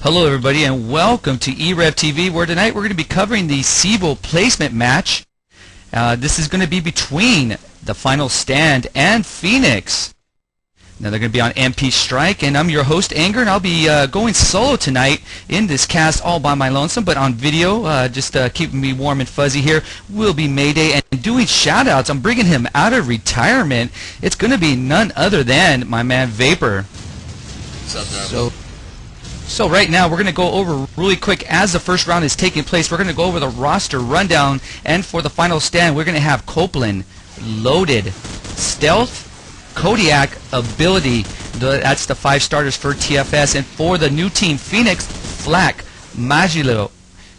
Hello everybody and welcome to e-rev TV, where tonight we're going to be covering the CEVO placement match. This is going to be between the Final Stand and Phoenix. Now they're going to be on MP Strike, and I'm your host Anger, and I'll be going solo tonight in this cast all by my lonesome, but on video, just keeping me warm and fuzzy here, will be Mayday, and doing shoutouts. I'm bringing him out of retirement. It's going to be none other than my man Vapor. What's up, bro? So right now we're going to go over really quick as the first round is taking place. We're going to go over the roster rundown, and for the Final Stand we're going to have Copeland, Loaded, Stealth, Kodiak, Ability. That's the 5 starters for TFS. And for the new team, Phoenix, Flak, Magilo,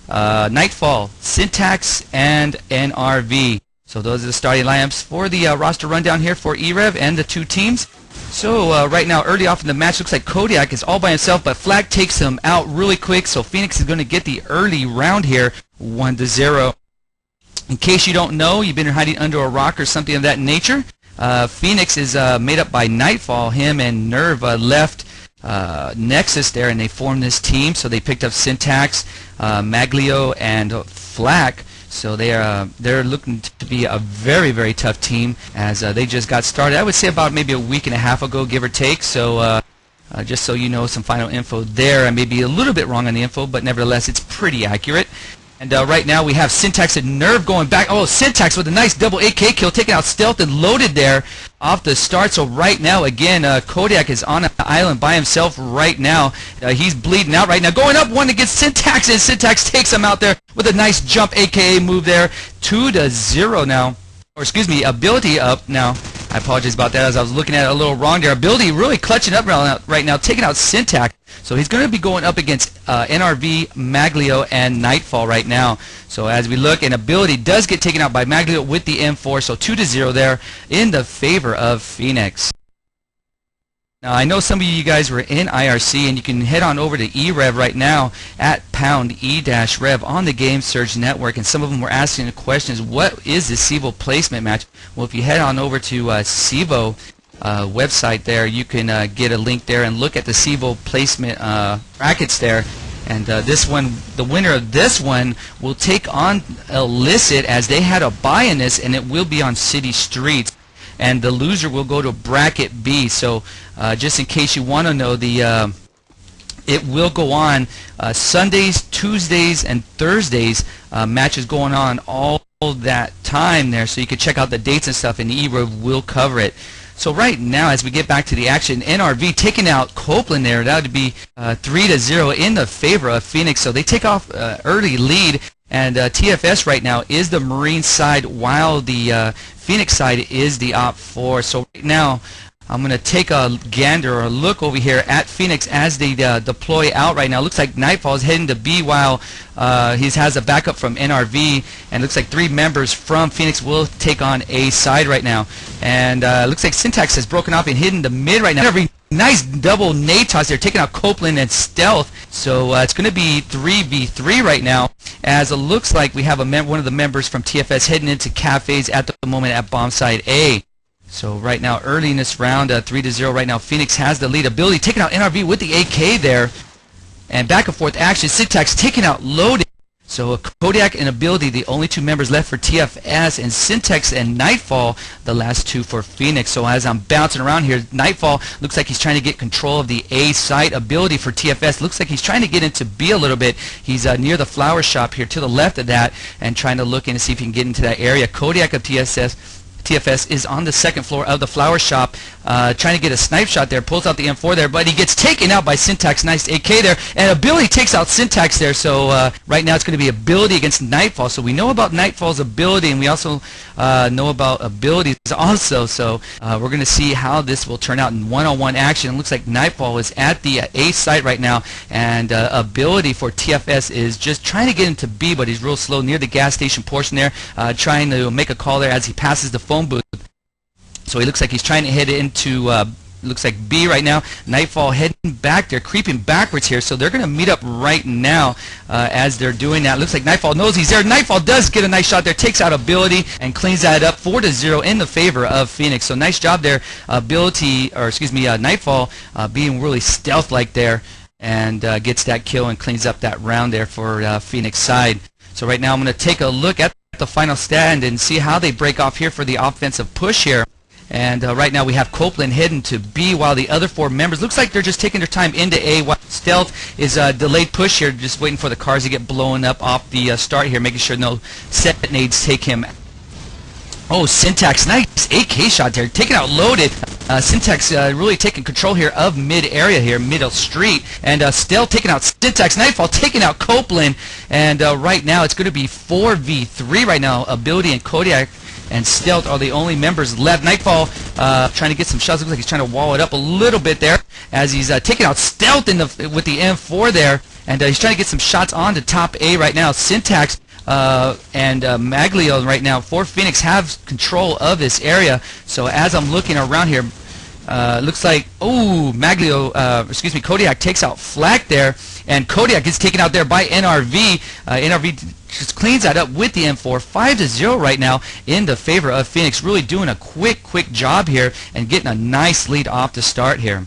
Nightfall, Syntax, and NRV. So those are the starting lineups for the roster rundown here for e-rev and the two teams. So right now, early off in the match, looks like Kodiak is all by himself, but Flak takes him out really quick, so Phoenix is going to get the early round here, 1-0. In case you don't know, you've been hiding under a rock or something of that nature, Phoenix is made up by Nightfall. Him and Nerve left Nexus there, and they formed this team. So they picked up Syntax, Maglio, and Flak. So they're looking to be a very, very tough team as they just got started. I would say about maybe a week and a half ago, give or take. So just so you know some final info there. I may be a little bit wrong on the info, but nevertheless, it's pretty accurate. And right now we have Syntax and Nerve going back. Oh, Syntax with a nice double AK kill, taking out Stealth and Loaded there off the start. So right now, again, Kodiak is on an island by himself right now. He's bleeding out right now. Going up one against Syntax, and Syntax takes him out there with a nice jump AKA move there. 2-0 now. Or excuse me, Ability up now. I apologize about that as I was looking at it a little wrong there. Ability really clutching up right now, taking out Syntax. So he's going to be going up against NRV, Maglio, and Nightfall right now. So as we look, and Ability does get taken out by Maglio with the M4. So 2-0 there in the favor of Phoenix. Now I know some of you guys were in IRC, and you can head on over to e-rev right now at #e-rev on the Game Surge Network, and some of them were asking the questions, what is the CEVO placement match? Well, if you head on over to CEVO website there, you can get a link there and look at the CEVO placement brackets there. And this one, the winner of this one will take on Illicit, as they had a buy in this, and it will be on City Streets. And the loser will go to bracket B. So just in case you want to know, it will go on Sundays, Tuesdays, and Thursdays. Matches going on all that time there, so you can check out the dates and stuff, and e-rev will cover it. So right now, as we get back to the action, NRV taking out Copeland there. That would be 3-0 in the favor of Phoenix. So they take off early lead. And TFS right now is the Marine side, while the Phoenix side is the Op 4. So right now, I'm going to take a gander or a look over here at Phoenix as they deploy out right now. Looks like Nightfall is heading to B, while he has a backup from NRV. And looks like 3 members from Phoenix will take on A side right now. And looks like Syntax has broken off and hidden the mid right now. Nice double nade toss there, taking out Copeland and Stealth. So it's going to be 3v3 right now, as it looks like we have one of the members from TFS heading into cafes at the moment at bomb site A. So right now, early in this round, 3-0 right now, Phoenix has the lead. Ability taking out NRV with the AK there. And back and forth action, Syntax taking out Loaded. So Kodiak and Ability, the only 2 members left for TFS, and Syntax and Nightfall, the last 2 for Phoenix. So as I'm bouncing around here, Nightfall looks like he's trying to get control of the A site. Ability for TFS looks like he's trying to get into B a little bit. He's near the flower shop here to the left of that, and trying to look in to see if he can get into that area. Kodiak of TFS is on the 2nd floor of the flower shop, trying to get a snipe shot there, pulls out the M4 there, but he gets taken out by Syntax. Nice AK there, and Ability takes out Syntax there. So right now it's going to be Ability against Nightfall. So we know about Nightfall's ability, and we also know about abilities also. So we're going to see how this will turn out in one-on-one action. It looks like Nightfall is at the A site right now, and Ability for TFS is just trying to get into B, but he's real slow near the gas station portion there, trying to make a call there as he passes the phone booth. So he looks like he's trying to head into looks like B right now. Nightfall heading back there, creeping backwards here. So they're going to meet up right now as they're doing that. Looks like Nightfall knows he's there. Nightfall does get a nice shot there, takes out Ability and cleans that up. 4-0 in the favor of Phoenix. So nice job there, Nightfall being really stealth-like there. and gets that kill and cleans up that round there for Phoenix side. So right now I'm going to take a look at the final stand and see how they break off here for the offensive push here. And right now we have Copeland heading to B while the other 4 members, looks like they're just taking their time into A, while Stealth is delayed push here, just waiting for the cars to get blown up off the start here, making sure no set nades take him. Oh, Syntax, nice AK shot there, taking out Loaded. Syntax really taking control here of mid area here, middle street, and Stealth taking out Syntax. Nightfall taking out Copeland, and right now it's going to be 4v3 right now. Ability and Kodiak and Stealth are the only members left. Nightfall trying to get some shots. Looks like he's trying to wall it up a little bit there as he's taking out Stealth with the M4 there, and he's trying to get some shots on to top A right now. Syntax and Maglio right now for Phoenix have control of this area. So as I'm looking around here, looks like, oh, Kodiak takes out Flak there, and Kodiak gets taken out there by NRV. NRV just cleans that up with the M4, 5-0 right now in the favor of Phoenix. Really doing a quick job here and getting a nice lead off the start here.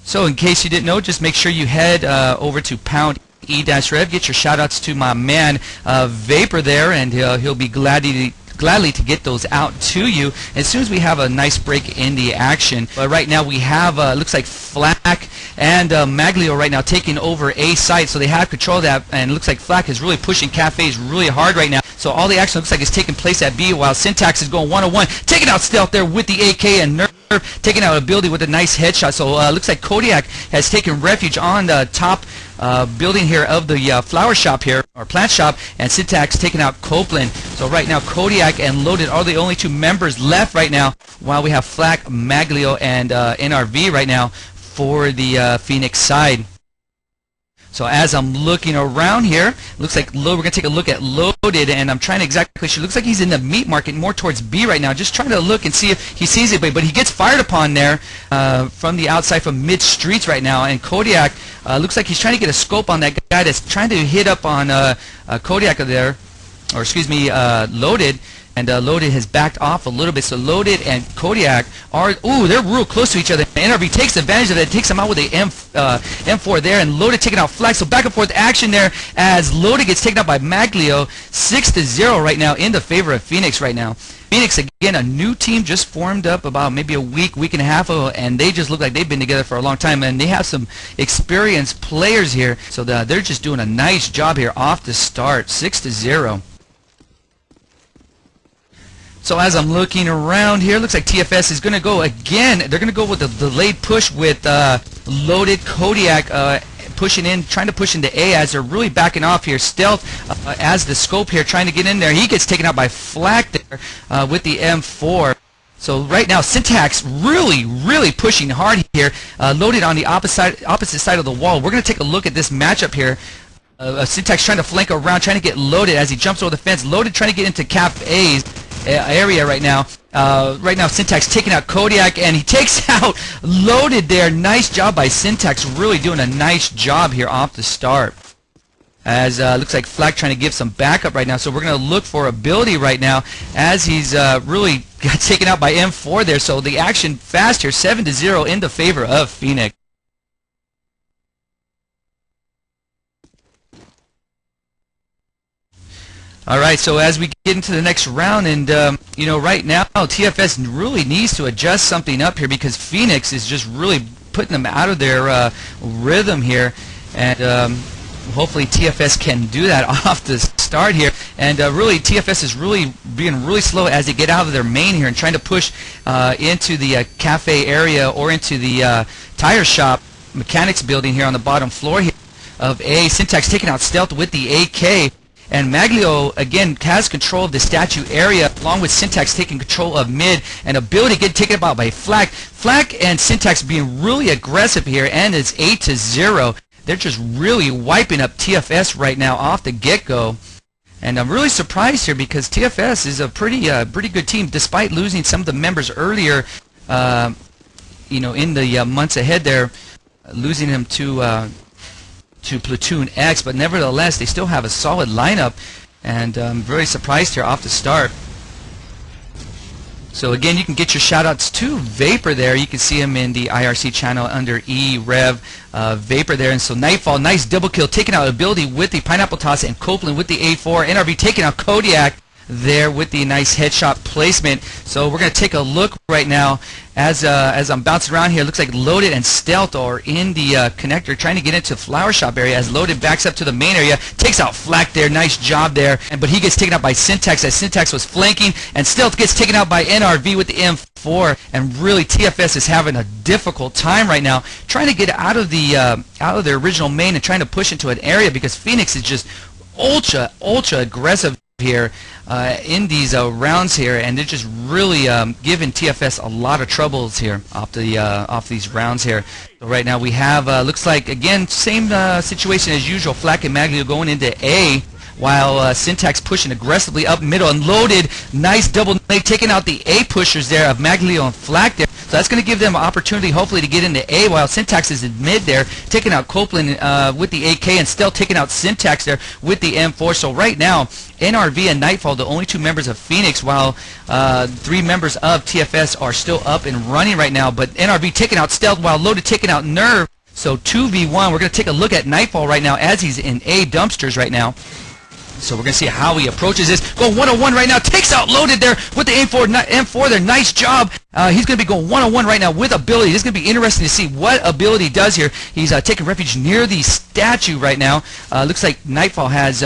So in case you didn't know, just make sure you head over to pound E-rev, get your shoutouts to my man Vapor there, and he'll be gladly to get those out to you as soon as we have a nice break in the action. But right now we have looks like Flak and Maglio right now taking over A site, so they have control of that, and it looks like Flak is really pushing Cafes really hard right now. So all the action looks like it's taking place at B, while Syntax is going 1-on-1, taking out Stealth there with the AK, and Nerve taking out Ability with a nice headshot. So looks like Kodiak has taken refuge on the top building here of the flower shop here, or plant shop, and Syntax taking out Copeland. So right now Kodiak and Loaded are the only 2 members left right now, while we have Flak, Maglio, and NRV right now for the Phoenix side. So as I'm looking around here, looks like we're going to take a look at Loaded, and I'm trying to exactly sure. Looks like he's in the meat market, more towards B right now, just trying to look and see if he sees it, but he gets fired upon there from the outside from mid streets right now, and Kodiak looks like he's trying to get a scope on that guy that's trying to hit up on Kodiak there, or excuse me, Loaded. And Loaded has backed off a little bit, so Loaded and Kodiak are, they're real close to each other. NRV takes advantage of that, takes him out with the M4 there, and Loaded taking out Flak. So back and forth action there as Loaded gets taken out by Maglio, 6-0 right now in the favor of Phoenix right now. Phoenix, again, a new team just formed up about maybe a week and a half ago, and they just look like they've been together for a long time, and they have some experienced players here, so they're just doing a nice job here off the start, 6-0. So as I'm looking around here, looks like TFS is going to go again. They're going to go with a delayed push with Loaded, Kodiak pushing in, trying to push into A as they're really backing off here. Stealth as the scope here, trying to get in there. He gets taken out by Flak there with the M4. So right now, Syntax really pushing hard here. Loaded on the opposite side of the wall. We're going to take a look at this matchup here. Syntax trying to flank around, trying to get Loaded as he jumps over the fence. Loaded trying to get into Cap A's area right now. Syntax taking out Kodiak, and he takes out Loaded there. Nice job by Syntax, really doing a nice job here off the start. As looks like Flak trying to give some backup right now, so we're going to look for Ability right now as he's really got taken out by M4 there. So the action fast here, 7-0 in the favor of Phoenix. All right, so as we get into the next round, and right now TFS really needs to adjust something up here because Phoenix is just really putting them out of their rhythm here, and hopefully TFS can do that off the start here. And really, TFS is really being really slow as they get out of their main here and trying to push into the cafe area or into the tire shop mechanics building here on the bottom floor here of A. Syntax taking out Stealth with the AK. And Maglio, again, has control of the statue area, along with Syntax taking control of mid, and Ability getting taken out by Flak. Flak and Syntax being really aggressive here, and it's 8-0. They're just really wiping up TFS right now off the get-go. And I'm really surprised here because TFS is a pretty good team, despite losing some of the members earlier, in the months ahead there, losing them to Platoon X, but nevertheless they still have a solid lineup, and I'm very surprised here off the start. So again, you can get your shoutouts to Vapor there. You can see him in the IRC channel under e-rev Vapor there. And so Nightfall, nice double kill, taking out Ability with the Pineapple Toss, and Copeland with the A4. NRV taking out Kodiak there with the nice headshot placement. So we're going to take a look right now as I'm bouncing around here. It looks like Loaded and Stealth are in the connector trying to get into Flower Shop area, as Loaded backs up to the main area, takes out Flak there. Nice job there. But he gets taken out by Syntax, as Syntax was flanking, and Stealth gets taken out by NRV with the M4. And really, TFS is having a difficult time right now trying to get out of the original main and trying to push into an area, because Phoenix is just ultra aggressive here in these rounds here, and they're just really giving TFS a lot of troubles here off these rounds here. So right now we have looks like, again, same situation as usual. Flak and Maglio going into A, while Syntax pushing aggressively up middle, and Loaded, nice double nade, taking out the A pushers there of Maglio and Flak there. So that's going to give them an opportunity, hopefully, to get into A, while Syntax is in mid there, taking out Copeland with the AK, and still taking out Syntax there with the M4. So right now, NRV and Nightfall, the only two members of Phoenix, while 3 members of TFS are still up and running right now. But NRV taking out Stealth, while Loaded taking out Nerve. So 2v1. We're going to take a look at Nightfall right now as he's in A dumpsters right now. So we're going to see how he approaches this. Going 1-on-1 right now. Takes out Loaded there with the M4 there. Nice job. He's going to be going 1-on-1 right now with Ability. This is going to be interesting to see what Ability does here. He's taking refuge near the statue right now. Looks like Nightfall has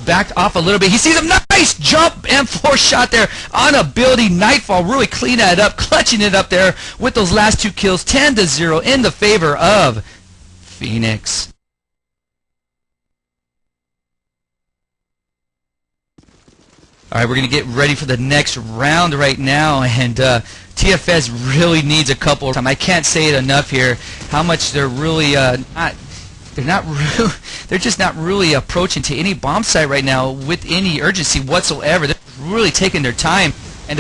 backed off a little bit. He sees him. Nice jump M4 shot there on Ability. Nightfall really cleaning that up, clutching it up there with those last 2 kills. 10-0 in the favor of Phoenix. All right, we're going to get ready for the next round right now, and TFS really needs a couple of times. I can't say it enough here how much they're really they're just not really approaching to any bomb site right now with any urgency whatsoever. They're really taking their time. And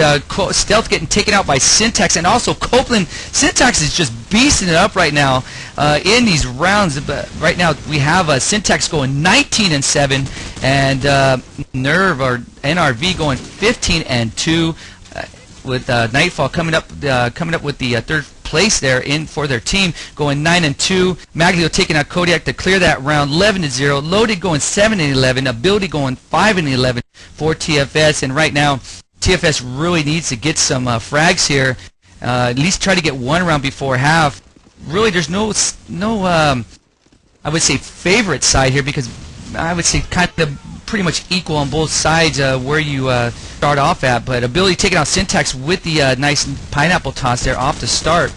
Stealth getting taken out by Syntax, and also Copeland. Syntax is just beasting it up right now in these rounds. But right now we have Syntax going 19-7, and Nerve or NRV going 15-2, with Nightfall coming up with the third place there in for their team, going 9-2. Maglio taking out Kodiak to clear that round, 11-0. Loaded going 7-11. Ability going 5-11 for TFS, and right now TFS really needs to get some frags here, at least try to get one round before half. Really, there's no I would say favorite side here, because I would say kind of pretty much equal on both sides where you start off at. But Ability taking out Syntax with the nice pineapple toss there off the start.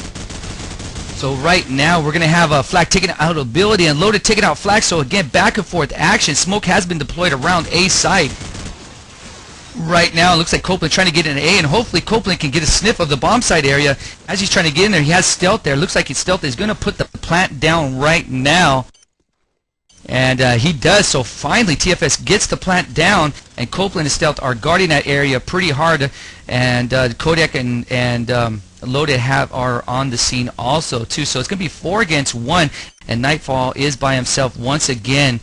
So right now we're going to have Flak taking out Ability, and Loaded taking out Flak. So again, back and forth action. Smoke has been deployed around A side. Right now, it looks like Copeland trying to get in A, and hopefully Copeland can get a sniff of the bomb site area as he's trying to get in there. He has Stealth there. Looks like his Stealth is going to put the plant down right now. And he does. So finally, TFS gets the plant down, and Copeland and Stealth are guarding that area pretty hard. And Kodiak and Loaded are on the scene also, too. So it's going to be 4 against 1, and Nightfall is by himself once again.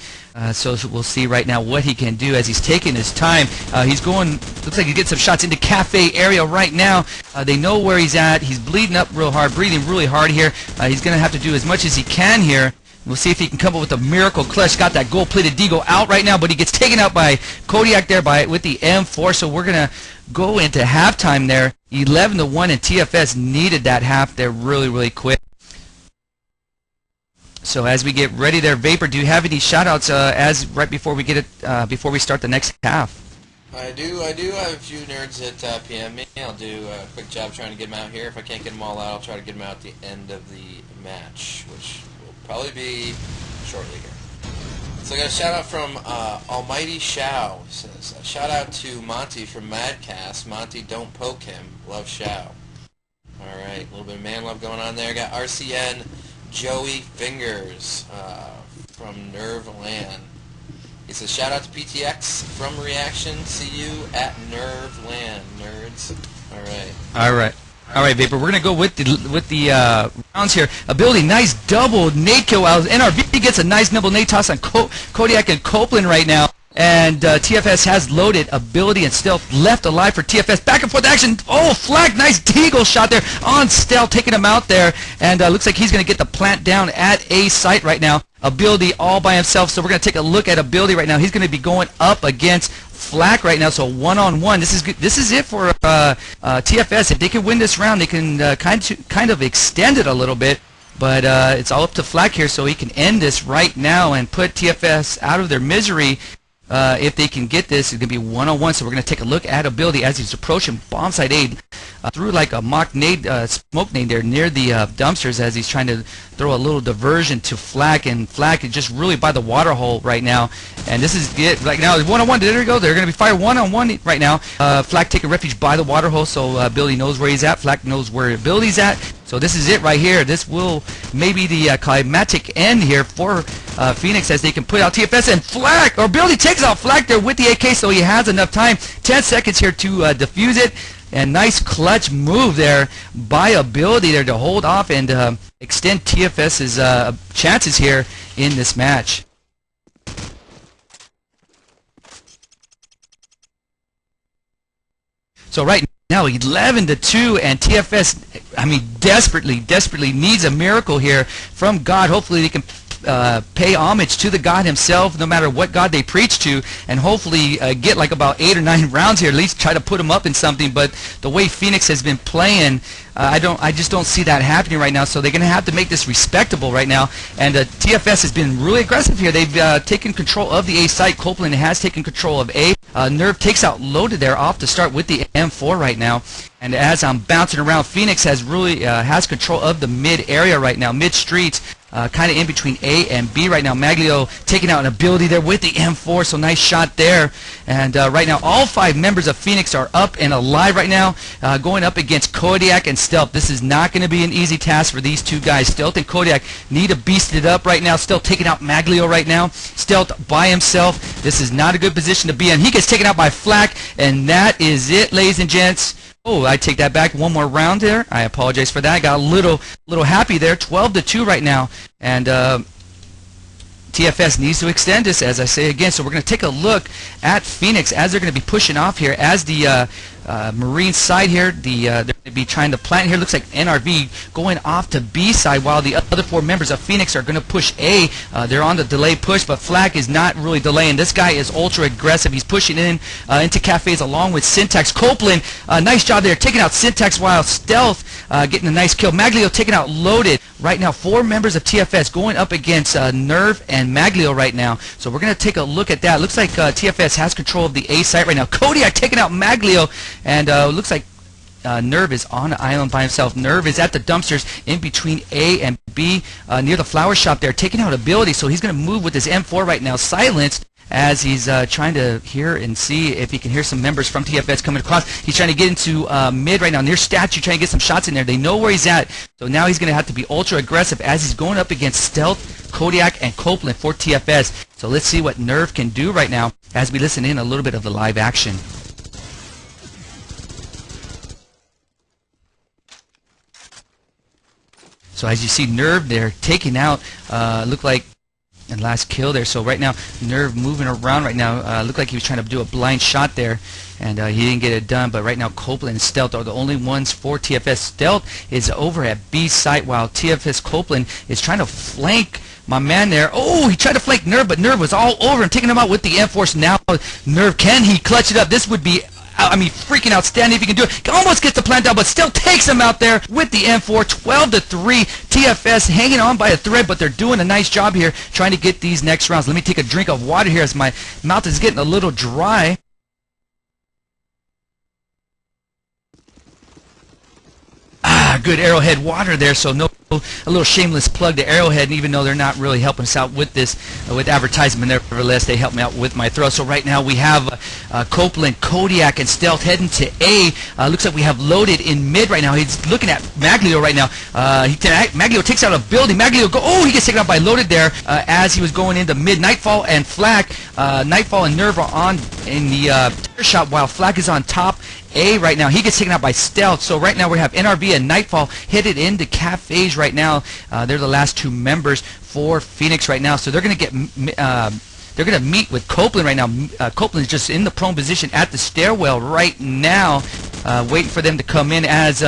So we'll see right now what he can do as he's taking his time. He's going, looks like he gets some shots into cafe area right now. They know where he's at. He's bleeding up real hard, breathing really hard here. He's going to have to do as much as he can here. We'll see if he can come up with a miracle clutch. Got that gold-plated Deagle out right now, but he gets taken out by Kodiak there with the M4. So we're going to go into halftime there. 11-1, and TFS needed that half there really quick. So as we get ready there, Vapor, do you have any shoutouts right before we get it before we start the next half? I do. I have a few nerds that PM me. I'll do a quick job trying to get them out here. If I can't get them all out, I'll try to get them out at the end of the match, which will probably be shortly here. So I got a shout out from Almighty Shao. He says, shout out to Monty from Madcast. Monty, don't poke him. Love Shao. Alright, a little bit of man love going on there. Got RCN Joey Fingers from Nerve Land. He says, shout out to PTX from Reaction. See you at Nerve Land, nerds. Alright, Vapor. We're gonna go with the rounds here. Ability, nice double nade kill out. NRV gets a nice double nade toss on Kodiak and Copeland right now. And TFS has loaded ability and stealth left alive for TFS. Back and forth action. Oh, flag. Nice deagle shot there on stealth, taking him out there. And looks like he's going to get the plant down at A site right now. Ability all by himself. So we're going to take a look at ability right now. He's going to be going up against Flak right now. So one-on-one. This is it for TFS. If they can win this round, they can kind of extend it a little bit. But it's all up to Flak here, so he can end this right now and put TFS out of their misery. If they can get this, it's going to be one-on-one. So we're going to take a look at ability as he's approaching bomb site A through like a mock nade, smoke nade there near the dumpsters as he's trying to throw a little diversion to Flak. And Flak is just really by the water hole right now. And this is it right now. One-on-one. There we go. They're going to be fired one-on-one right now. Flak taking refuge by the water hole, so ability knows where he's at. Flak knows where ability's at. So this is it right here. This will maybe the climatic end here for Phoenix as they can put out TFS and Flak. Or ability takes out Flak there with the AK, so he has enough time. 10 seconds here to defuse it. And nice clutch move there by ability there to hold off and extend TFS's chances here in this match. So right now 11-2, and TFS, I mean, desperately needs a miracle here from God. Hopefully they can pay homage to the God himself, no matter what God they preach to, and hopefully get like about 8 or 9 rounds here, at least try to put him up in something. But the way Phoenix has been playing, I just don't see that happening right now. So they're going to have to make this respectable right now. And TFS has been really aggressive here. They've taken control of the A site. Copeland has taken control of A. Nerve takes out Loaded there off to start with the M4 right now. And as I'm bouncing around, Phoenix has really has control of the mid area right now, mid streets. Kind of in between A and B right now. Maglio taking out an ability there with the M4, so nice shot there. And right now, all 5 members of Phoenix are up and alive right now, going up against Kodiak and Stealth. This is not going to be an easy task for these two guys. Stealth and Kodiak need to beast it up right now. Stealth taking out Maglio right now. Stealth by himself. This is not a good position to be in. He gets taken out by Flak, and that is it, ladies and gents. Oh, I take that back. One more round there. I apologize for that. I got a little happy there. 12-2 right now. And TFS needs to extend this, as I say again. So we're going to take a look at Phoenix as they're going to be pushing off here. As the Marine side here, they're going to be trying to plant here. Looks like NRV going off to B side, while the other 4 members of Phoenix are going to push A. They're on the delay push, but Flak is not really delaying. This guy is ultra aggressive. He's pushing in into cafes along with Syntax. Copeland, nice job there, taking out Syntax, while Stealth getting a nice kill. Maglio taking out Loaded. Right now, 4 members of TFS going up against Nerve and Maglio right now. So we're going to take a look at that. Looks like TFS has control of the A site right now. Kodiak taking out Maglio, and looks like Nerve is on the island by himself. Nerve is at the dumpsters in between A and B near the flower shop there, taking out ability. So he's going to move with his M4 right now, silenced, as he's trying to hear and see if he can hear some members from TFS coming across. He's trying to get into mid right now, near statue, trying to get some shots in there. They know where he's at, so now he's going to have to be ultra aggressive as he's going up against Stealth, Kodiak, and Copeland for TFS. So let's see what Nerve can do right now as we listen in a little bit of the live action. So as you see Nerve there taking out, look like, and last kill there. So right now, Nerve moving around right now. Looked like he was trying to do a blind shot there, and he didn't get it done. But right now, Copeland and Stealth are the only ones for TFS. Stealth is over at B site, while TFS Copeland is trying to flank my man there. Oh, he tried to flank Nerve, but Nerve was all over him, taking him out with the M-Force. Now, Nerve, can he clutch it up? This would be, I mean, freaking outstanding if he can do it. Almost gets the plant down, but still takes him out there with the M4. 12-3. TFS hanging on by a thread, but they're doing a nice job here trying to get these next rounds. Let me take a drink of water here as my mouth is getting a little dry. Good Arrowhead water there, so no, a little shameless plug to Arrowhead, and even though they're not really helping us out with this, with advertisement, nevertheless, they help me out with my throat. So right now we have Copeland, Kodiak, and Stealth heading to A. Looks like we have Loaded in mid right now. He's looking at Maglio right now. Maglio takes out a building. Maglio, he gets taken out by Loaded there as he was going into mid. Nightfall and Flak, Nightfall and Nerve are on in the shot, while Flak is on top A right now. He gets taken out by Stealth. So right now we have NRV and Nightfall headed into cafes right now. They're the last 2 members for Phoenix right now. So they're going to get They're going to meet with Copeland right now. Copeland is just in the prone position at the stairwell right now, waiting for them to come in as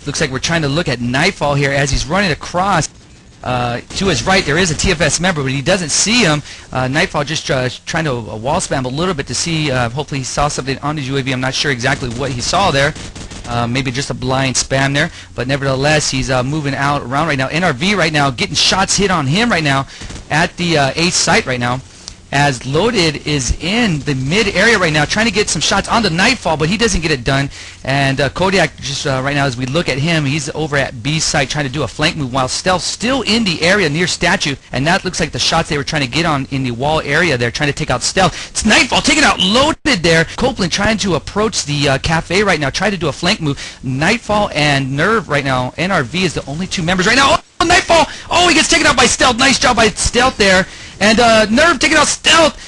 looks like we're trying to look at Nightfall here as he's running across. To his right there is a TFS member, but he doesn't see him. Nightfall just trying to wall spam a little bit to see, hopefully he saw something on his UAV. I'm not sure exactly what he saw there. Maybe just a blind spam there, but nevertheless he's moving out around right now. NRV right now getting shots hit on him right now at the A site right now, as Loaded is in the mid area right now trying to get some shots on the Nightfall, but he doesn't get it done. And Kodiak just right now, as we look at him, he's over at B site trying to do a flank move, while Stealth still in the area near Statue, and that looks like the shots they were trying to get on in the wall area. They're trying to take out Stealth. It's Nightfall taking out Loaded there. Copeland trying to approach the cafe right now, trying to do a flank move. Nightfall and Nerve right now. NRV is the only two members right now. Oh, Nightfall! Oh, he gets taken out by Stealth. Nice job by Stealth there. And Nerve taking out Stealth.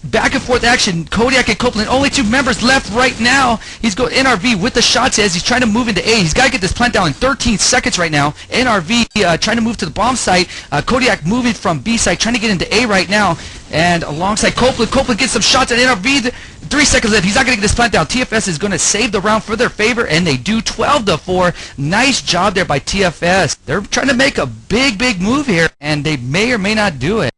Back and forth action. Kodiak and Copeland, only two members left right now. He's going NRV with the shots as he's trying to move into A. He's got to get this plant down in 13 seconds right now. NRV trying to move to the bomb site. Kodiak moving from B site, trying to get into A right now. And alongside Copeland, Copeland gets some shots at NRV. 3 seconds left. He's not going to get this plant down. TFS is going to save the round for their favor, and they do 12-4. Nice job there by TFS. They're trying to make a big move here, and they may or may not do it.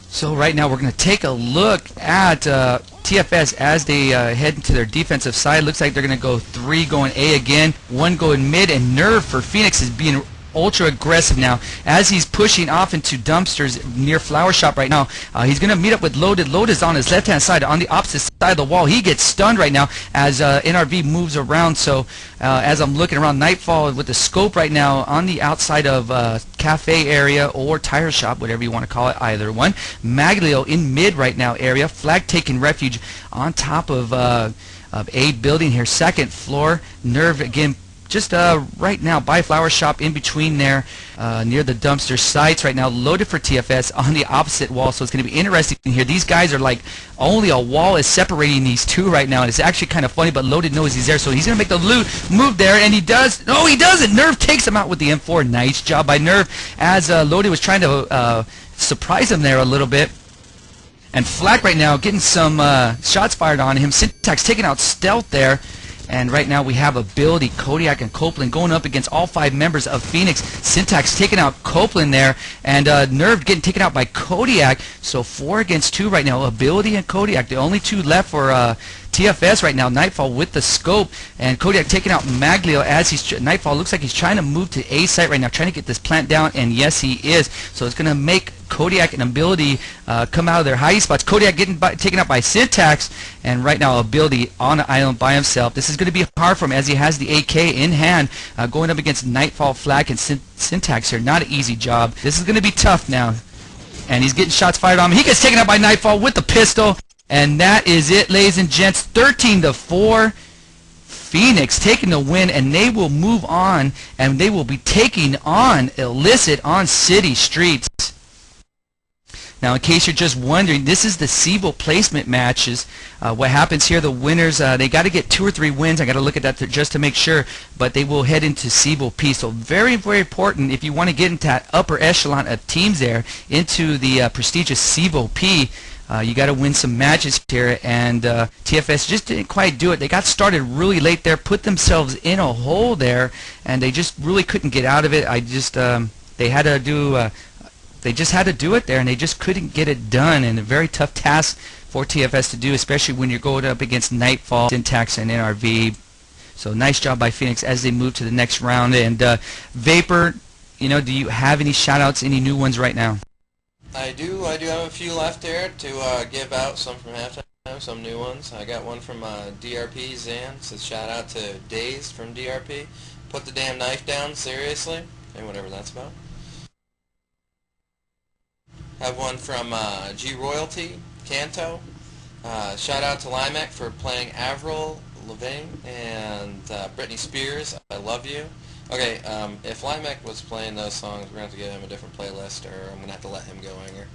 So right now we're going to take a look at TFS as they head into their defensive side. Looks like they're going to go 3 going A again, 1 going mid, and Nerve for Phoenix is being ultra aggressive now as he's pushing off into dumpsters near Flower Shop right now. He's going to meet up with Loaded. Loaded is on his left hand side, on the opposite side of the wall. He gets stunned right now as NRV moves around. So as I'm looking around, Nightfall with the scope right now on the outside of cafe area or tire shop, whatever you want to call it, either one. Maglio in mid right now area. Flag taking refuge on top of A building here, second floor. Nerve again just right now by Flower Shop in between there near the dumpster sites right now. Loaded for TFS on the opposite wall, so it's going to be interesting here. These guys are like, only a wall is separating these two right now, and it's actually kind of funny, but Loaded knows he's there, so he's going to make the move there, and he does. No, he doesn't. Nerve takes him out with the M4. Nice job by Nerve as Loaded was trying to surprise him there a little bit. And Flak right now getting some shots fired on him. Syntax taking out Stealth there. And right now we have Ability, Kodiak, and Copeland going up against all 5 members of Phoenix. Syntax taking out Copeland there, and Nerve getting taken out by Kodiak. So 4 against 2 right now. Ability and Kodiak, the only 2 left for TFS right now. Nightfall with the scope, and Kodiak taking out Maglio as Nightfall looks like he's trying to move to A site right now, trying to get this plant down, and yes, he is. So it's going to make Kodiak and Ability come out of their hiding spots. Kodiak getting taken out by Syntax, and right now Ability on an island by himself. This is going to be hard for him as he has the AK in hand, going up against Nightfall, Flak, and Syntax here. Not an easy job. This is going to be tough now, and he's getting shots fired on him. He gets taken out by Nightfall with the pistol, and that is it, ladies and gents. 13-4. Phoenix taking the win, and they will move on, and they will be taking on Illicit on city streets. Now, in case you're just wondering, this is the CEVO placement matches. What happens here, the winners, they got to get 2 or 3 wins. I got to look at that just to make sure, but they will head into CEVO P. So very, very important if you want to get into that upper echelon of teams there, into the prestigious CEVO P. You got to win some matches here, and TFS just didn't quite do it. They got started really late there, put themselves in a hole there, and they just really couldn't get out of it. They had to do. They just had to do it there, and they just couldn't get it done. And a very tough task for TFS to do, especially when you're going up against Nightfall, Syntax, and NRV. So nice job by Phoenix as they move to the next round. And Vapor, do you have any shout-outs, any new ones right now? I do have a few left there to give out, some from halftime, some new ones. I got one from DRP, Zan. Says shout out to Dazed from DRP. Put the damn knife down, seriously. And whatever that's about. Have one from G Royalty, Kanto. Shout out to Limac for playing Avril Lavigne and Britney Spears, I Love You. Okay, if Limac was playing those songs, we're going to have to give him a different playlist, or I'm going to have to let him go anger.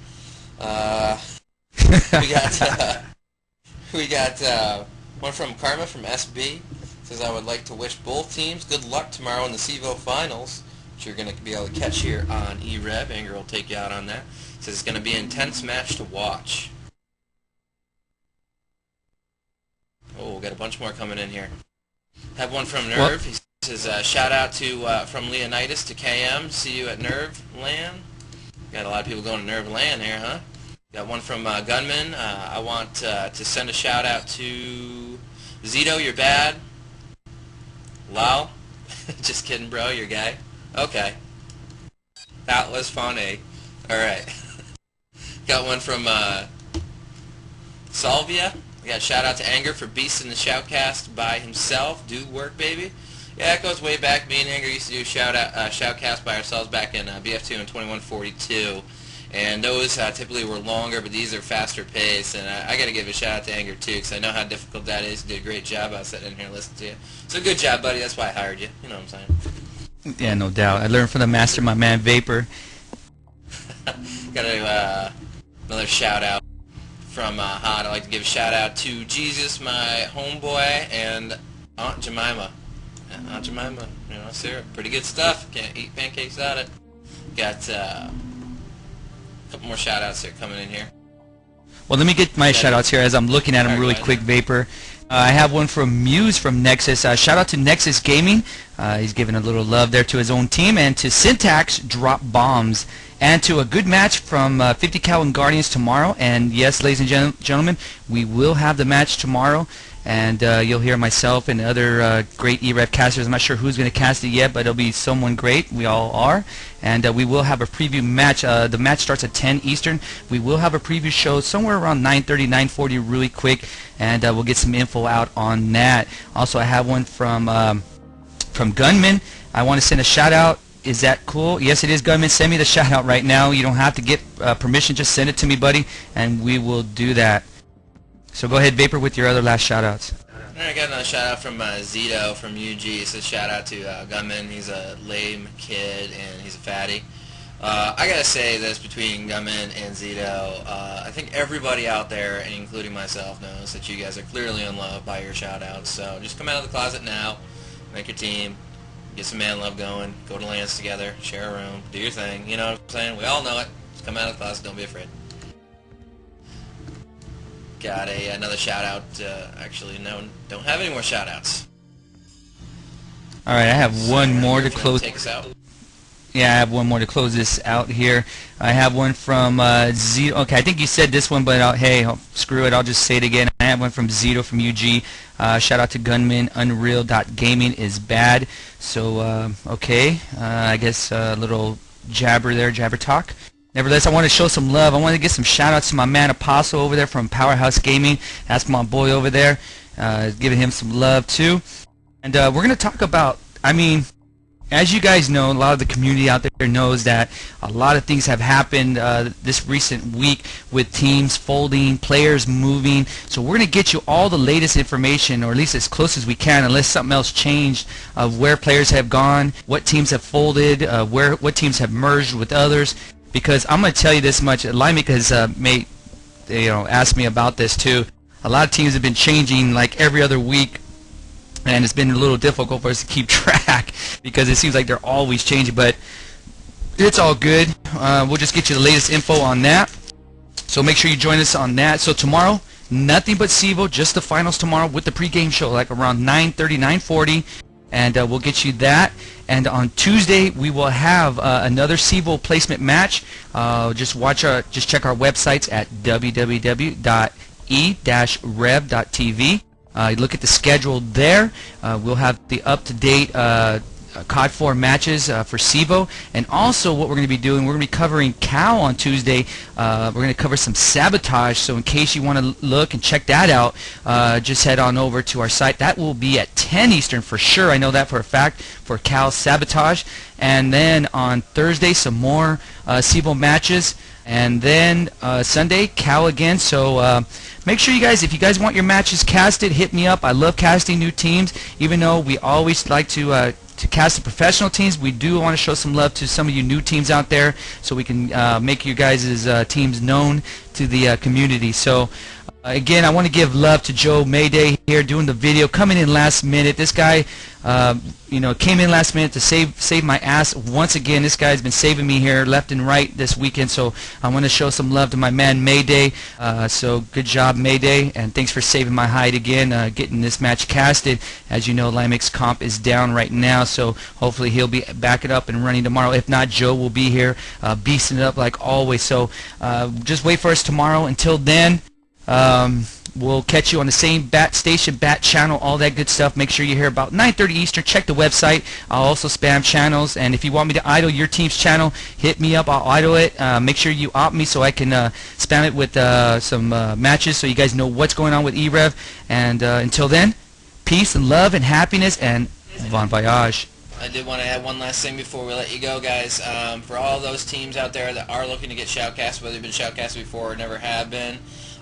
We got one from Karma from SB. Says, I would like to wish both teams good luck tomorrow in the CEVO Finals. which you're going to be able to catch here on e-rev. Anger will take you out on that. It says it's going to be an intense match to watch. Oh, we'll get a bunch more coming in here. Have one from Nerve. He says, shout out to from Leonidas to KM. See you at Nerve Land. Got a lot of people going to Nerve Land here, huh? Got one from Gunman. I want to send a shout out to Zito. You're bad. Lol. Just kidding, bro. You're gay. Okay. That was funny. All right. Got one from Salvia. We got a shout out to Anger for beasting the shoutcast by himself. Do work, baby. Yeah, it goes way back. Me and Anger used to do shoutcast by ourselves back in BF2 and 2142, and those typically were longer, but these are faster paced. And I got to give a shout out to Anger too, because I know how difficult that is. You did a great job. I was sitting in here listening to you. So good job, buddy. That's why I hired you. You know what I'm saying? Yeah, no doubt. I learned from the master, my man Vapor. Got another shout out from Hot. I'd like to give a shout out to Jesus, my homeboy, and Aunt Jemima. Aunt Jemima, you know, syrup, pretty good stuff. Can't eat pancakes without it. Got a couple more shout outs here coming in here. Well, let me get my shout outs here as I'm looking at them really quick, Vapor. I have one from Muse from Nexus. Shout out to Nexus Gaming. He's giving a little love there to his own team, and to Syntax Drop Bombs, and to a good match from 50 Cal and Guardians tomorrow. And yes, ladies and gentlemen, we will have the match tomorrow, and you'll hear myself and other great e-rev casters. I'm not sure who's going to cast it yet, but it'll be someone great. We all are. And we will have a preview match. The match starts at 10 Eastern. We will have a preview show somewhere around 9:30, 9:40 really quick, and we'll get some info out on that. Also, I have one from Gunman. I want to send a shout out. Is that cool? Yes, it is, Gunman. Send me the shout out right now. You don't have to get permission. Just send it to me, buddy, and we will do that. So go ahead, Vapor, with your other last shout outs. I got another shout out from Zito from UG. It says shout out to Gunman. He's a lame kid and he's a fatty. I gotta say this, between Gunman and Zito, I think everybody out there, including myself, knows that you guys are clearly in love by your shout outs. So just come out of the closet now, make your team, get some man love going, go to lands together, share a room, do your thing. You know what I'm saying? We all know it. Just come out of the closet, don't be afraid. Got another shout out. Actually, no, don't have any more shout outs. All right, I have one more to close. Take us out. Yeah, I have one more to close this out here. I have one from Zito. Okay, I think you said this one, but hey, screw it. I'll just say it again. I have one from Zito from UG. Shout out to Gunman. Unreal.gaming is bad. So, okay, I guess a little jabber there, jabber talk. Nevertheless, I want to show some love. I want to get some shout-outs to my man Apostle over there from Powerhouse Gaming. That's my boy over there. Giving him some love, too. And we're going to talk about, I mean, as you guys know, a lot of the community out there knows that a lot of things have happened this recent week with teams folding, players moving. So we're going to get you all the latest information, or at least as close as we can, unless something else changed, of where players have gone, what teams have folded, what teams have merged with others. Because I'm going to tell you this much, Limik has asked me about this too. A lot of teams have been changing like every other week, and it's been a little difficult for us to keep track because it seems like they're always changing, but it's all good. We'll just get you the latest info on that. So make sure you join us on that. So tomorrow, nothing but CEVO, just the finals tomorrow with the pregame show, like around 9:30, 9:40. And we'll get you that. And on Tuesday we will have another CEVO placement match. Just check our websites at www.e-rev.tv. Look at the schedule there. We'll have the up-to-date COD4 matches for CEVO, and also what we're going to be doing, we're going to be covering Cal on Tuesday. We're going to cover some Sabotage, so in case you want to look and check that out, just head on over to our site. That will be at 10 Eastern for sure. I know that for a fact, for Cal Sabotage. And then on Thursday, some more CEVO matches, and then Sunday, Cal again. So make sure you guys, if you guys want your matches casted, hit me up. I love casting new teams, even though we always like to cast the professional teams. We do want to show some love to some of you new teams out there, so we can make you guys' teams known to the community. So Again, I want to give love to Joe Mayday here doing the video, coming in last minute. This guy, came in last minute to save my ass once again. This guy's been saving me here left and right this weekend, so I want to show some love to my man Mayday. So good job, Mayday, and thanks for saving my hide again, getting this match casted. As you know, Limix Comp is down right now, so hopefully he'll be back it up and running tomorrow. If not, Joe will be here, beasting it up like always. So just wait for us tomorrow. Until then, we'll catch you on the same bat station, bat channel, all that good stuff. Make sure you're here about 9:30 Eastern. Check the website. I'll also spam channels, and if you want me to idle your team's channel, hit me up. I'll idle it. Make sure you opt me so I can spam it with some matches so you guys know what's going on with e-rev. And until then, peace and love and happiness, and bon voyage. I did want to add one last thing before we let you go, guys. For all those teams out there that are looking to get shoutcast, whether they've been shoutcasted before or never have been,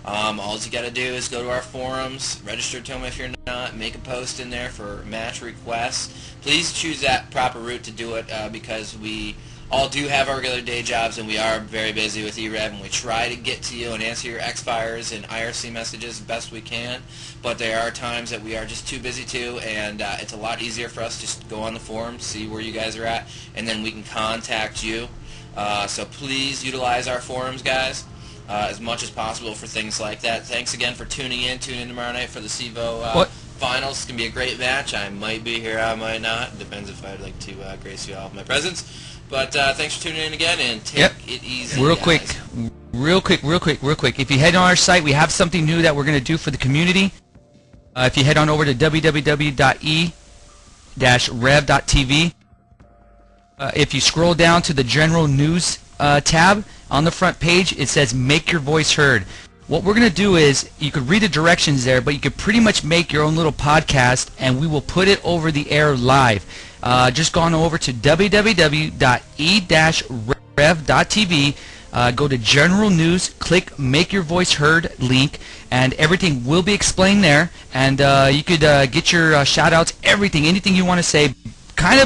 all you got to do is go to our forums, register to them if you're not, make a post in there for match requests. Please choose that proper route to do it because we all do have our regular day jobs and we are very busy with e-rev, and we try to get to you and answer your X-Fires and IRC messages the best we can, but there are times that we are just too busy to, and it's a lot easier for us just to go on the forum, see where you guys are at, and then we can contact you. So please utilize our forums, guys, as much as possible for things like that. Thanks again for tuning in. Tune in tomorrow night for the CEVO finals. It's going to be a great match. I might be here, I might not. Depends if I'd like to grace you all with my presence. But thanks for tuning in again, and take it easy, Real guys. quick. If you head on our site, we have something new that we're going to do for the community. If you head on over to www.e-rev.tv, if you scroll down to the general news tab on the front page, it says make your voice heard. What we're going to do is, you could read the directions there, but you could pretty much make your own little podcast, and we will put it over the air live. Just go on over to www.e-rev.tv, go to general news, click make your voice heard link, and everything will be explained there, and you could get your shout outs, anything you want to say. Kind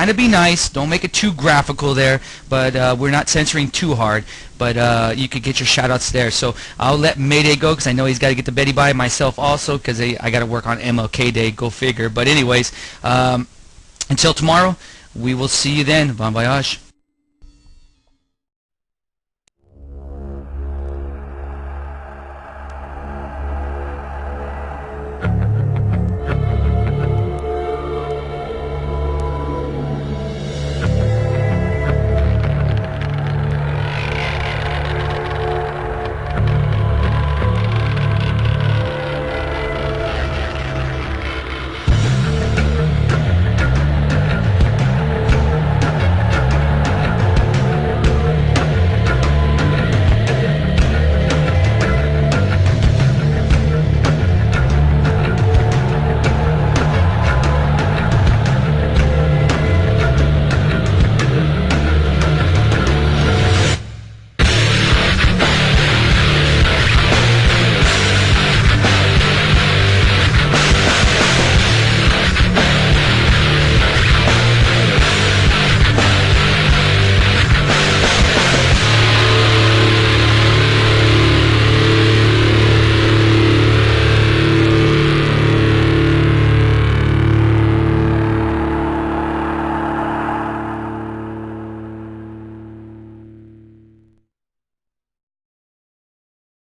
of be nice, don't make it too graphical there, but we're not censoring too hard, but you could get your shout outs there. So I'll let Mayday go because I know he's got to get to Betty by, myself also because I got to work on MLK Day, go figure. But anyways, until tomorrow, we will see you then. Bon voyage.